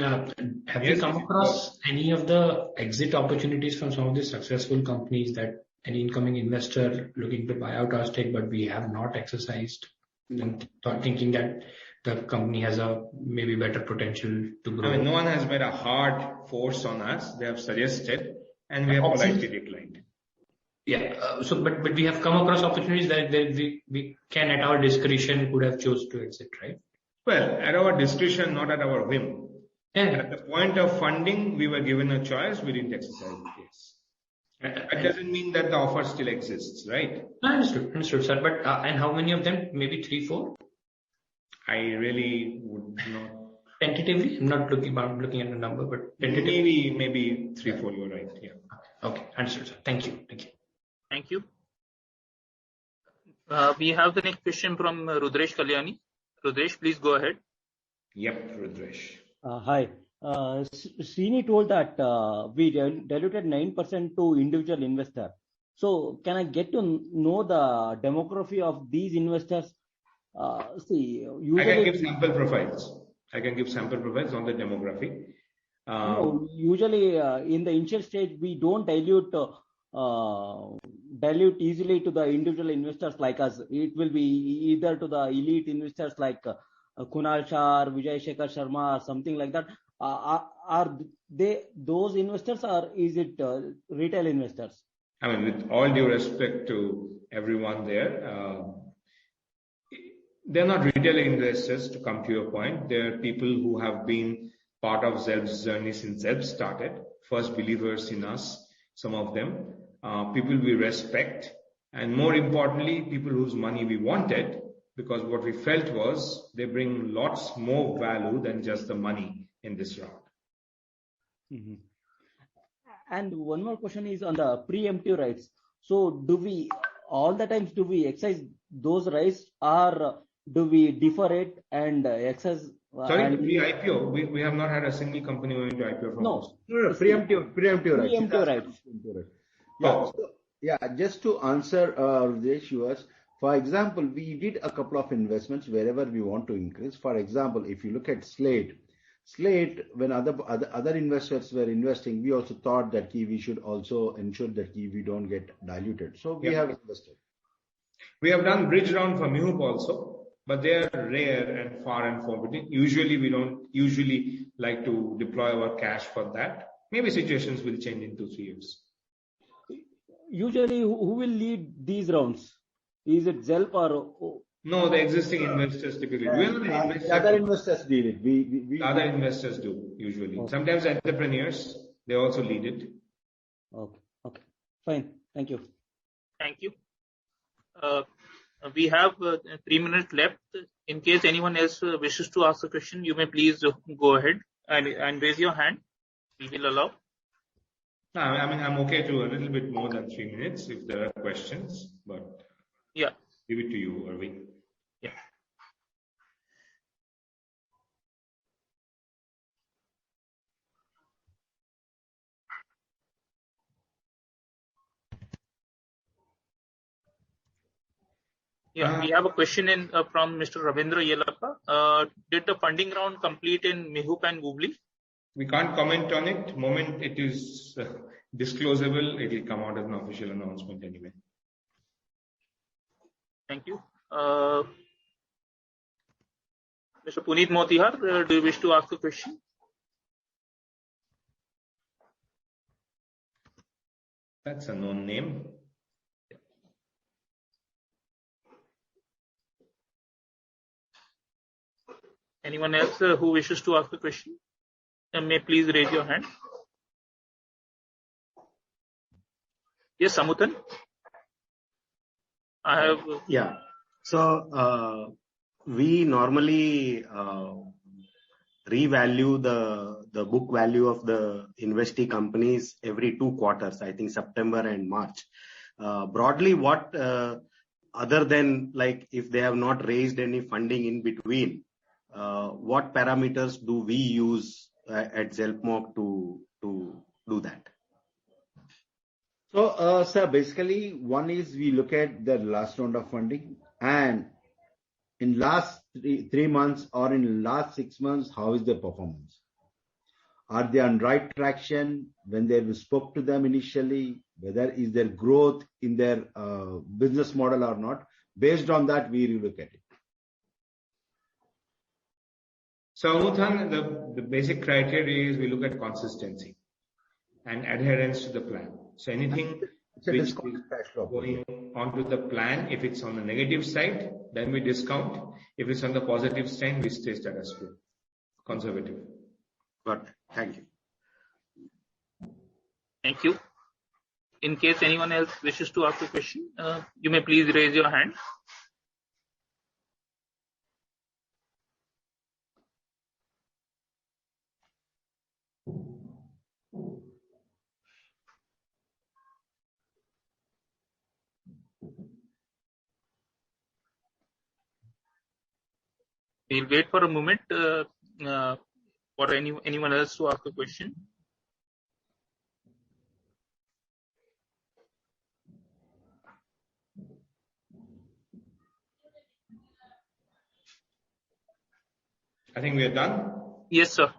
Have you come across any of the exit opportunities from some of the successful companies that any incoming investor looking to buy out our stake, but we have not exercised, and thinking that the company has a maybe better potential to grow? I mean, no one has made a hard force on us. They have suggested, and we have politely declined. Yeah. But we have come across opportunities that we can, at our discretion, could have chose to exit, right? Well, at our discretion, not at our whim. Yeah. At the point of funding, we were given a choice. We didn't exercise the case. That doesn't mean that the offer still exists, right? Understood, sir. But and how many of them? Maybe 3, 4? I really would not. Tentatively, I'm not looking at the number, but tentatively. Maybe 3, 4. You're right. Yeah. Okay, understood, sir. Thank you. Thank you. We have the next question from Rudresh Kalyani. Rudresh, please go ahead. Yep, Rudresh. Hi. Srini told that we diluted 9% to individual investor. So can I get to know the demography of these investors? Usually, I can give sample profiles. On the demography. Usually in the initial stage, we don't dilute easily to the individual investors like us. It will be either to the elite investors like Kunal Shah, Vijay Shekhar Sharma, something like that. Are they those investors, or is it retail investors? I mean, with all due respect to everyone there, they're not retail investors, to come to your point. They're people who have been part of Xelp's journey since Xelp started. First believers in us, some of them. People we respect, and more importantly, people whose money we wanted, because what we felt was they bring lots more value than just the money in this round. Mm-hmm. And one more question is on the preemptive rights. So do we all the times do we exercise those rights, or do we defer it and exercise? Sorry, the pre-IPO, we have not had a single company going to IPO from us. No, preemptive rights. Preemptive rights. Yeah. Oh. So, yeah, just to answer the issues, for example, we did a couple of investments wherever we want to increase. For example, if you look at Slate, when other investors were investing, we also thought that we should also ensure that we don't get diluted. So we have invested. We have done bridge round for Mihoop also, but they are rare and far and forbidden. Usually we don't like to deploy our cash for that. Maybe situations will change in 2-3 years. Usually, who will lead these rounds? Is it Xelp or? No, the existing investors typically. The other investors lead it. The other investors do usually. Okay. Sometimes entrepreneurs, they also lead it. Okay. Fine. Thank you. Thank you. We have 3 minutes left. In case anyone else wishes to ask a question, you may please go ahead and raise your hand. We will allow. No, I mean, I'm okay to a little bit more than 3 minutes if there are questions, but yeah, give it to you, Arvind. Yeah. Yeah, we have a question in from Mr. Ravindra Yelappa. Did the funding round complete in Mihoop and Googly? We can't comment on it. The moment it is disclosable, it will come out as an official announcement anyway. Thank you. Mr. Puneet Motihar, do you wish to ask a question? That's a known name. Anyone else who wishes to ask a question? May please raise your hand. Yes, Samutan. I have. Yeah. So we normally revalue the book value of the investee companies every 2 quarters, I think September and March. Broadly, what other than like if they have not raised any funding in between, what parameters do we use at Xelpmoc to do that? So, sir, basically, one is we look at the last round of funding, and in last 3 months or in last 6 months, how is their performance? Are they on right traction when we spoke to them initially? Whether is there growth in their business model or not? Based on that, we relook at it. So, Muthan, the basic criteria is we look at consistency and adherence to the plan. So anything which is going onto the plan, if it's on the negative side, then we discount. If it's on the positive side, we stay status quo, conservative. Got it. Thank you. Thank you. In case anyone else wishes to ask a question, you may please raise your hand. We'll wait for a moment for anyone else to ask a question. I think we are done. Yes, sir.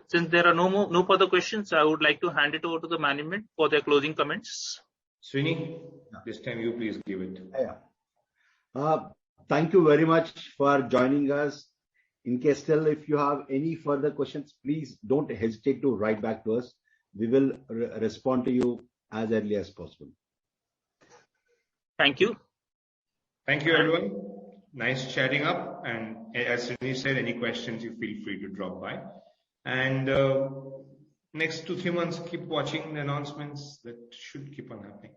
Since there are no further questions, I would like to hand it over to the management for their closing comments. Srini, this time you please give it. Yeah. Thank you very much for joining us. In case still, if you have any further questions, please don't hesitate to write back to us. We will respond to you as early as possible. Thank you. Thank you, everyone. Nice chatting up. And as Srini said, any questions, you feel free to drop by. And next 2-3 months, keep watching the announcements that should keep on happening.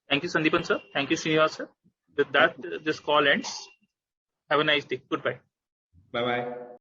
Thank you, Sandeepan sir. Thank you, Srinivas sir. With that, this call ends. Have a nice day. Goodbye. Bye-bye.